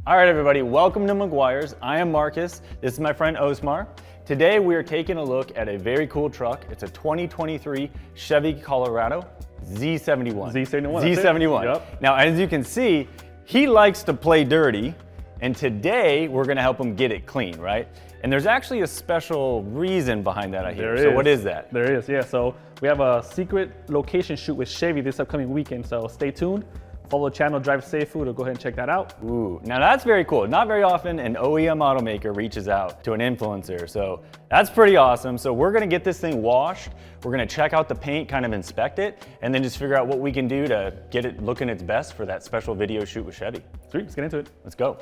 All right, everybody, welcome to Meguiars. I am Marcus. This is my friend Osmar. Today we are taking a look at a very cool truck. It's a 2023 Chevy Colorado Z71. Z71. Z71. Yep. Now, as you can see, he likes to play dirty, and today we're gonna help him get it clean, right? And there's actually a special reason behind that, I hear. So what is that? There is, yeah. So we have a secret location shoot with Chevy this upcoming weekend, so stay tuned. Follow the channel, Drive Safe Food, or go ahead and check that out. Ooh, now that's very cool. Not very often an OEM automaker reaches out to an influencer, so that's pretty awesome. So we're gonna get this thing washed, we're gonna check out the paint, kind of inspect it, and then just figure out what we can do to get it looking its best for that special video shoot with Chevy. Sweet, let's get into it. Let's go.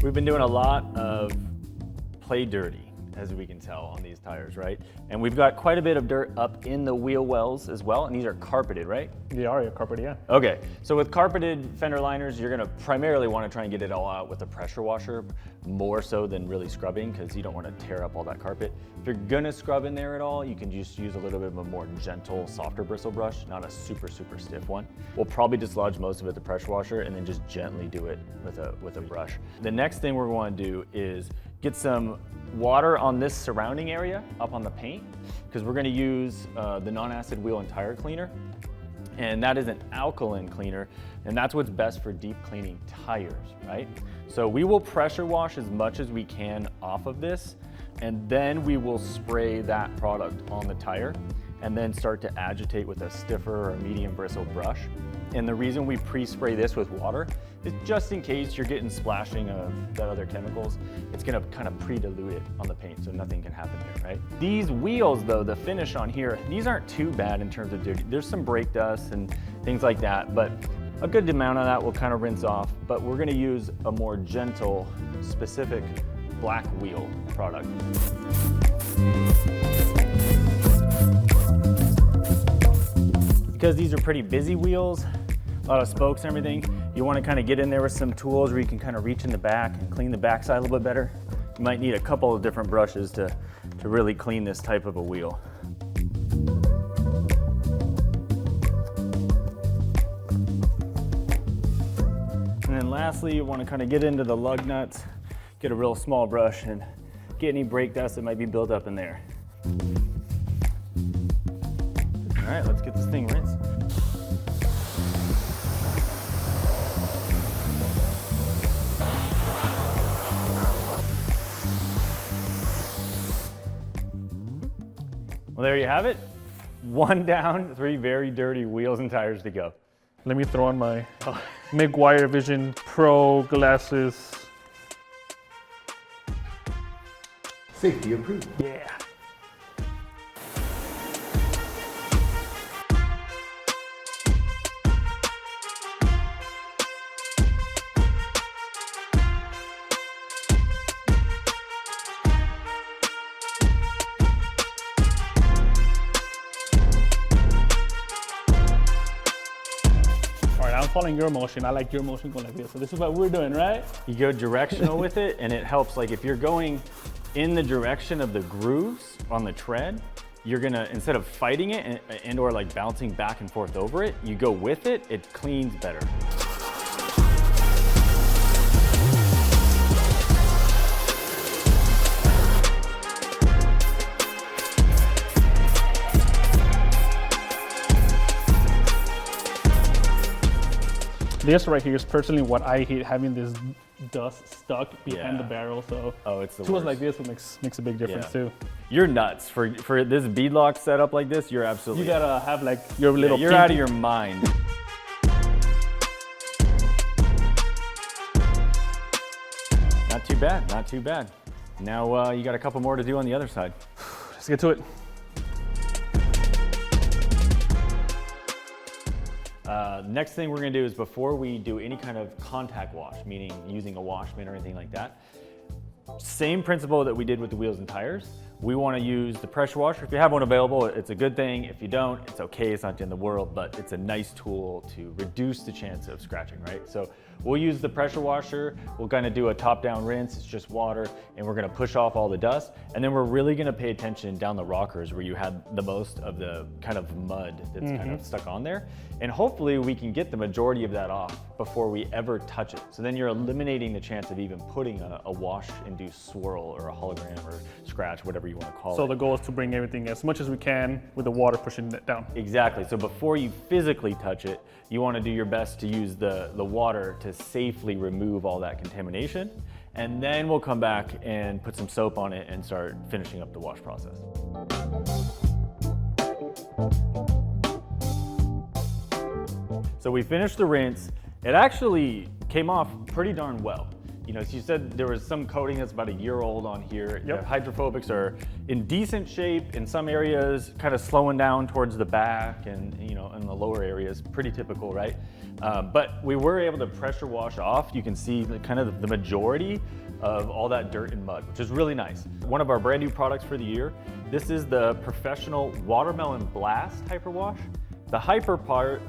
We've been doing a lot of play dirty, as we can tell on these tires, right? And we've got quite a bit of dirt up in the wheel wells as well, and these are carpeted, right? They are carpeted, yeah. Okay, so with carpeted fender liners, you're gonna primarily wanna try and get it all out with a pressure washer, more so than really scrubbing, because you don't wanna tear up all that carpet. If you're gonna scrub in there at all, you can just use a little bit of a more gentle, softer bristle brush, not a super stiff one. We'll probably dislodge most of it with the pressure washer and then just gently do it with a brush. The next thing we're going to do is get some water on this surrounding area up on the paint, because we're going to use the non-acid wheel and tire cleaner, and that is an alkaline cleaner, and that's what's best for deep cleaning tires, right? So we will pressure wash as much as we can off of this, and then we will spray that product on the tire and then start to agitate with a stiffer or medium bristle brush. And the reason we pre-spray this with water is just in case you're getting splashing of the other chemicals, it's gonna kind of pre-dilute it on the paint so nothing can happen there, right? These wheels though, the finish on here, these aren't too bad in terms of dirty. There's some brake dust and things like that, but a good amount of that will kind of rinse off, but we're gonna use a more gentle, specific black wheel product. Because these are pretty busy wheels, a lot of spokes and everything, you want to kind of get in there with some tools where you can kind of reach in the back and clean the backside a little bit better. You might need a couple of different brushes to really clean this type of a wheel. And then lastly, you want to kind of get into the lug nuts, get a real small brush and get any brake dust that might be built up in there. All right, let's get this thing rinsed. Well, there you have it. One down, 3 very dirty wheels and tires to go. Let me throw on my Meguiar Vision Pro glasses. Safety approved. Yeah. I'm following your motion. I like your motion going like this. So this is what we're doing, right? You go directional with it, and it helps. Like if you're going in the direction of the grooves on the tread, you're gonna, instead of fighting it and or like bouncing back and forth over it, you go with it, it cleans better. This right here is personally what I hate, having this dust stuck behind the barrel. So it's the tools worst. like this makes a big difference too. You're nuts for this beadlock setup like this. You're absolutely. You gotta have like your little. You're out of your mind. Not too bad. Not too bad. Now you got a couple more to do on the other side. Let's get to it. Next thing we're gonna do is, before we do any kind of contact wash, meaning using a wash bin or anything like that, same principle that we did with the wheels and tires, we want to use the pressure washer. If you have one available, it's a good thing. If you don't, it's okay, it's not the end of the world, but it's a nice tool to reduce the chance of scratching, right? So we'll use the pressure washer. We'll kind of do a top-down rinse. It's just water, and we're gonna push off all the dust. And then we're really gonna pay attention down the rockers where you had the most of the kind of mud that's kind of stuck on there. And hopefully we can get the majority of that off before we ever touch it. So then you're eliminating the chance of even putting a wash-induced swirl or a hologram or scratch, whatever you want to call it. So the goal is to bring everything as much as we can with the water pushing it down. Exactly. So before you physically touch it, you want to do your best to use the water to safely remove all that contamination. And then we'll come back and put some soap on it and start finishing up the wash process. So we finished the rinse. It actually came off pretty darn well. You know, as you said, there was some coating that's about a year old on here. Yep. The hydrophobics are in decent shape. In some areas, kind of slowing down towards the back and, you know, in the lower areas, pretty typical, right? But we were able to pressure wash off. You can see kind of the majority of all that dirt and mud, which is really nice. One of our brand new products for the year. This is the Professional Watermelon Blast Hyper Wash. The hyper part,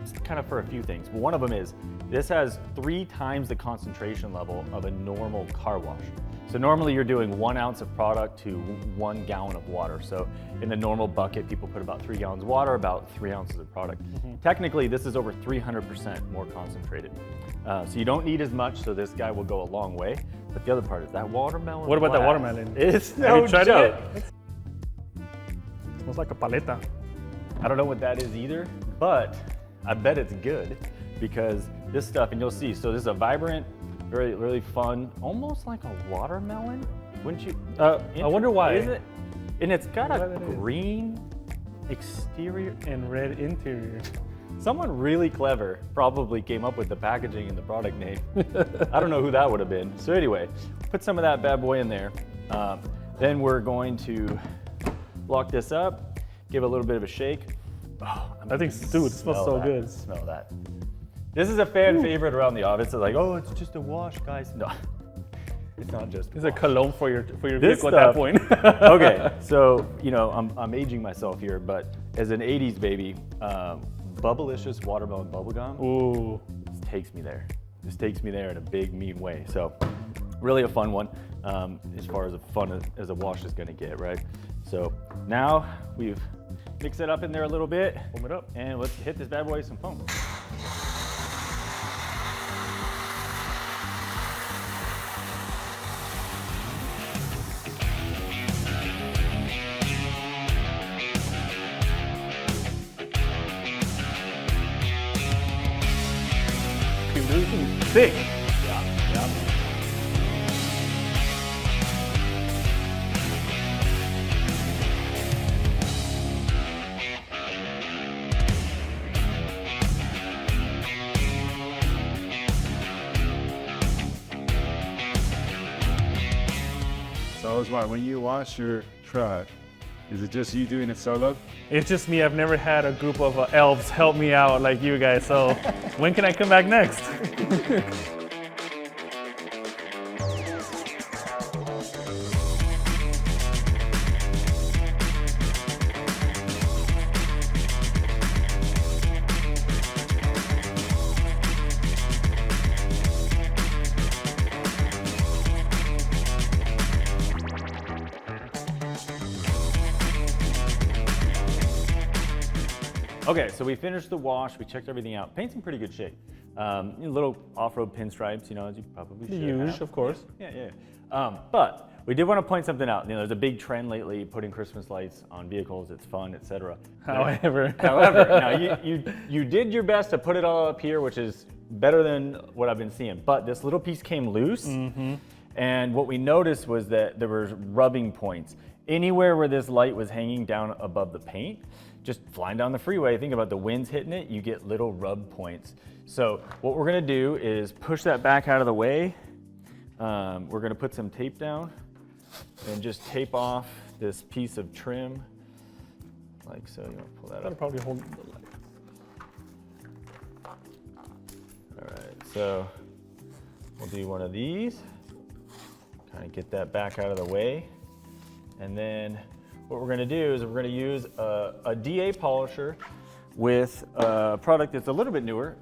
it's kind of for a few things. One of them is this has 3 times the concentration level of a normal car wash. So normally you're doing 1 ounce of product to 1 gallon of water. So in the normal bucket, people put about 3 gallons of water, about 3 ounces of product. Technically, this is over 300% more concentrated. So you don't need as much, so this guy will go a long way. But the other part is that watermelon. What about that blast. watermelon? It's Have no you tried joke. it? Smells like a paleta. I don't know what that is either, but I bet it's good because this stuff, and you'll see, so this is a vibrant, very, really fun, almost like a watermelon, wouldn't you? I wonder why. Is it? And it's got a What it is. green exterior. And red interior. Someone really clever probably came up with the packaging and the product name. I don't know who that would have been. So anyway, put some of that bad boy in there. Then we're going to lock this up, give it a little bit of a shake. Oh, I think, dude, it smells so good. Smell that. This is a fan favorite around the office. It's like, oh, it's just a wash, guys. No, it's not just. It's a cologne for your This vehicle at that stuff- point. Okay, so you know I'm aging myself here, but as an '80s baby, Bubblicious watermelon bubblegum Ooh. takes me there. This takes me there in a big, mean way. So really a fun one, as far as fun as a wash is gonna get, right? So now we've mixed it up in there a little bit. Foam it up. And let's hit this bad boy with some foam. Dude, this is thick. Yeah. So Osmar, when you wash your truck, is it just you doing it solo? It's just me. I've never had a group of elves help me out like you guys. So when can I come back next? Okay, so we finished the wash, we checked everything out. Paint's in pretty good shape. Little off-road pinstripes, you know, as you probably should Huge, have. of course. Yeah. But we did want to point something out. You know, there's a big trend lately, putting Christmas lights on vehicles. It's fun, etc. However, Now you did your best to put it all up here, which is better than what I've been seeing. But this little piece came loose, and what we noticed was that there were rubbing points anywhere where this light was hanging down above the paint. Just flying down the freeway, think about the winds hitting it, you get little rub points. So what we're gonna do is push that back out of the way. We're gonna put some tape down and just tape off this piece of trim, like so. You wanna pull that that'll up? probably hold the light. All right, so we'll do one of these, kind of get that back out of the way. And then what we're gonna do is we're gonna use a DA polisher with a product that's a little bit newer,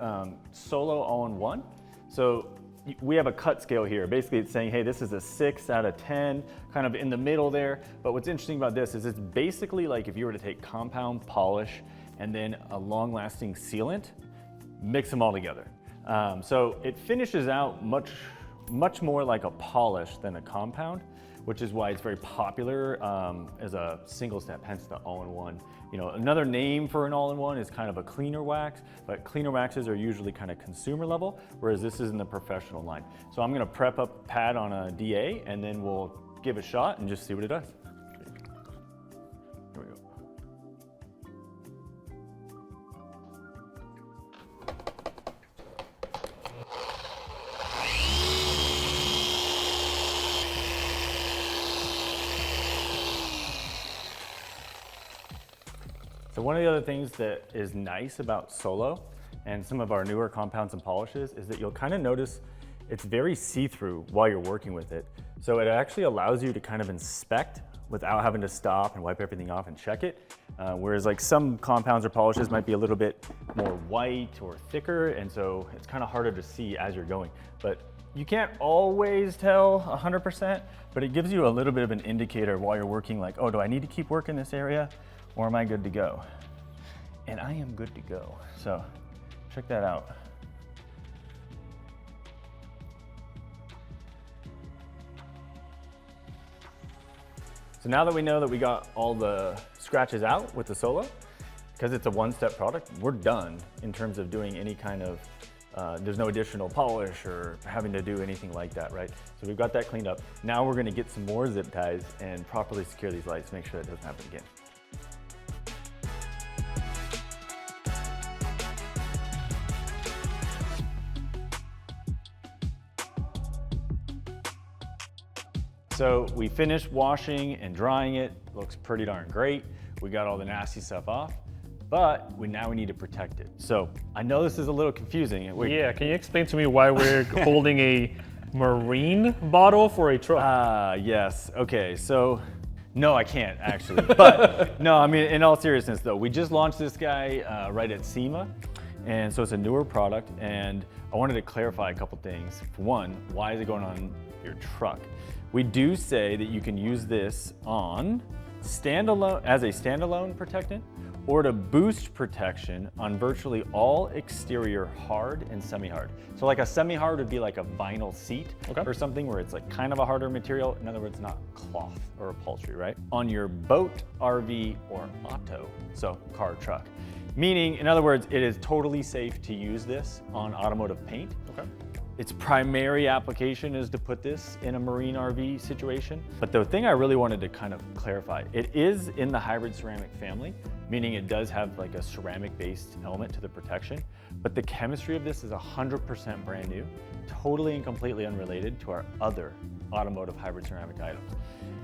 Solo All-in-One. So we have a cut scale here. Basically it's saying, hey, this is a 6 out of 10, kind of in the middle there. But what's interesting about this is it's basically like if you were to take compound polish and then a long-lasting sealant, mix them all together. So it finishes out much more like a polish than a compound, which is why it's very popular as a single step, hence the all-in-one. You know, another name for an all-in-one is kind of a cleaner wax, but cleaner waxes are usually kind of consumer level, whereas this is in the professional line. So I'm gonna prep up a pad on a DA and then we'll give it a shot and just see what it does. Here we go. So one of the other things that is nice about Solo and some of our newer compounds and polishes is that you'll kind of notice it's very see-through while you're working with it. So it actually allows you to kind of inspect without having to stop and wipe everything off and check it. Whereas like some compounds or polishes might be a little bit more white or thicker, and so it's kind of harder to see as you're going. But you can't always tell 100%, but it gives you a little bit of an indicator while you're working, like, oh, do I need to keep working this area? Or am I good to go? And I am good to go. So check that out. So now that we know that we got all the scratches out with the Solo, because it's a one-step product, we're done in terms of doing any kind of, there's no additional polish or having to do anything like that, right? So we've got that cleaned up. Now we're gonna get some more zip ties and properly secure these lights, make sure that doesn't happen again. So we finished washing and drying it. Looks pretty darn great. We got all the nasty stuff off, but now we need to protect it. So I know this is a little confusing. Yeah, can you explain to me why we're holding a marine bottle for a truck? Yes, okay, so no, I can't actually. But no, I mean, in all seriousness though, we just launched this guy right at SEMA. And so it's a newer product, and I wanted to clarify a couple things. For one, why is it going on your truck? We do say that you can use this on standalone, as a standalone protectant, or to boost protection on virtually all exterior hard and semi-hard. So like a semi-hard would be like a vinyl seat or something where it's like kind of a harder material. In other words, not cloth or upholstery, right? On your boat, RV, or auto, so car, truck. Meaning, in other words, it is totally safe to use this on automotive paint. Its primary application is to put this in a marine RV situation. But the thing I really wanted to kind of clarify, it is in the hybrid ceramic family, meaning it does have like a ceramic-based element to the protection. But the chemistry of this is 100% brand new, totally and completely unrelated to our other automotive hybrid ceramic items.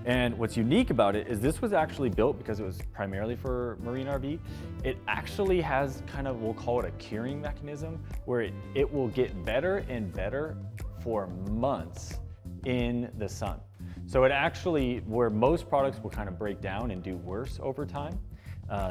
And what's unique about it is this was actually built because it was primarily for marine RV. It actually has kind of, we'll call it a curing mechanism, where it will get better and better for months in the sun. So it actually, where most products will kind of break down and do worse over time,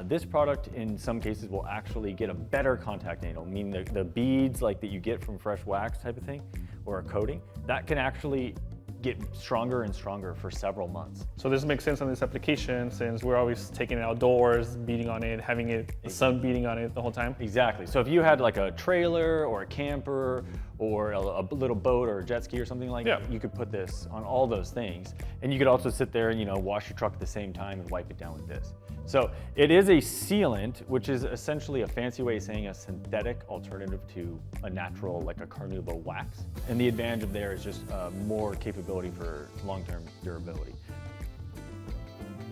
this product in some cases will actually get a better contact angle, meaning the beads like that you get from fresh wax type of thing, or a coating, that can actually get stronger and stronger for several months. So this makes sense on this application since we're always taking it outdoors, beating on it, having it, the sun beating on it the whole time. Exactly. So if you had like a trailer or a camper or a little boat or a jet ski or something like that, you could put this on all those things. And you could also sit there and, you know, wash your truck at the same time and wipe it down with this. So it is a sealant, which is essentially a fancy way of saying a synthetic alternative to a natural, like a carnauba wax. And the advantage of there is just more capability for long-term durability.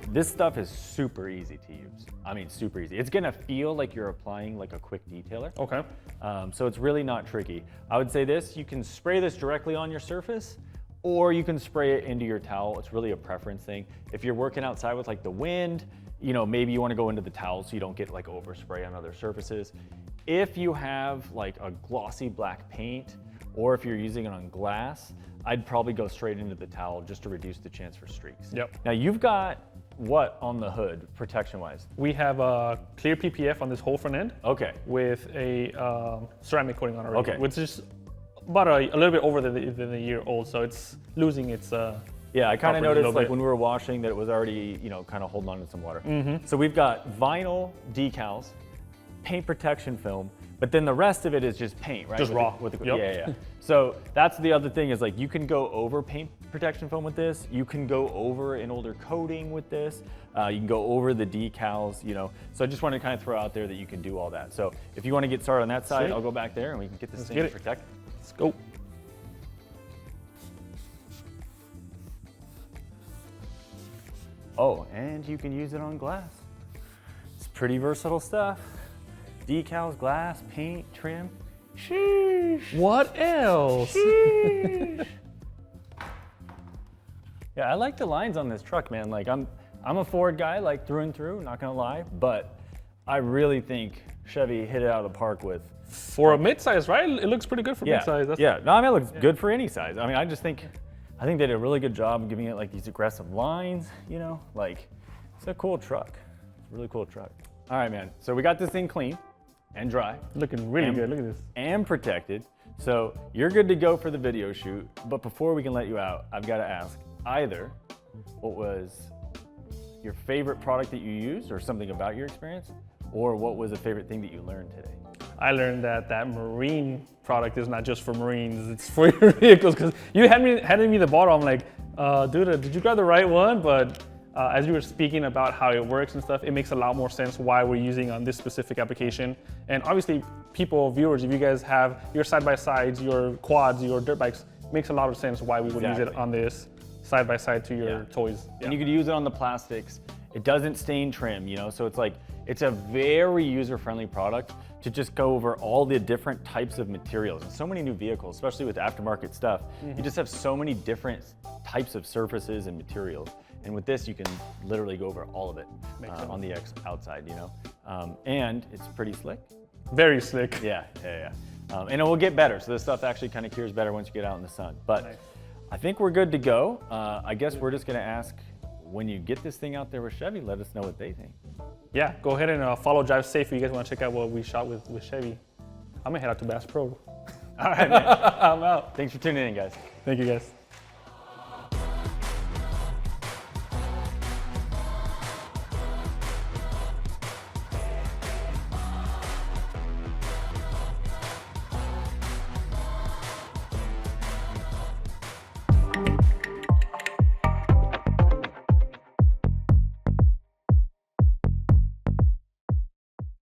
This stuff is super easy to use. I mean, super easy. It's gonna feel like you're applying like a quick detailer. Okay. So it's really not tricky. I would say this, you can spray this directly on your surface, or you can spray it into your towel. It's really a preference thing. If you're working outside with like the wind, you know, maybe you wanna go into the towel so you don't get like overspray on other surfaces. If you have like a glossy black paint, or if you're using it on glass, I'd probably go straight into the towel just to reduce the chance for streaks. Yep. Now you've got what on the hood, protection-wise? We have a clear PPF on this whole front end Okay. with a ceramic coating on it already, Okay. which is about a little bit over than a year old, so it's losing its Yeah, I kind of properties a noticed little like bit. when we were washing that it was already, kind of holding on to some water. So we've got vinyl decals, paint protection film, but then the rest of it is just paint, right? Just With raw. The, Yep. Yeah. So that's the other thing is like you can go over paint protection film with this. You can go over an older coating with this. You can go over the decals, So I just wanted to kind of throw out there that you can do all that. So if you want to get started on that side, Sweet. I'll go back there and we can get this Let's thing get it. protected. Let's go. Oh, and you can use it on glass. It's pretty versatile stuff. Decals, glass, paint, trim. Sheesh. What else? Sheesh. Yeah, I like the lines on this truck, man. Like I'm a Ford guy, like through and through, not gonna lie, but I really think Chevy hit it out of the park with. For a midsize, right? It looks pretty good for midsize. That's No, I mean it looks good for any size. I mean, I think they did a really good job giving it like these aggressive lines, like it's a cool truck. It's a really cool truck. All right, man. So we got this thing clean and dry looking really good. Look at this. and protected. So you're good to go for the video shoot. But before we can let you out, I've got to ask either what was your favorite product that you used or something about your experience, or what was a favorite thing that you learned today? I learned that marine product is not just for Marines, it's for your vehicles. Because you handed me the bottle, I'm like, dude, did you grab the right one? But as you were speaking about how it works and stuff, it makes a lot more sense why we're using on this specific application. And obviously, viewers, if you guys have your side-by-sides, your quads, your dirt bikes, it makes a lot of sense why we would use it Exactly. on this side-by-side to your toys. And you could use it on the plastics. It doesn't stain trim, so it's like, it's a very user-friendly product to just go over all the different types of materials. And so many new vehicles, especially with aftermarket stuff, you just have so many different types of surfaces and materials. And with this, you can literally go over all of it on the outside, and it's pretty slick. Very slick. Yeah. And it will get better. So this stuff actually kind of cures better once you get out in the sun. But Nice. I think we're good to go. I guess we're just gonna ask, when you get this thing out there with Chevy, let us know what they think. Yeah, go ahead and follow Drive Safe if you guys want to check out what we shot with Chevy. I'm gonna head out to Bass Pro. All right, man. I'm out. Thanks for tuning in, guys. Thank you guys.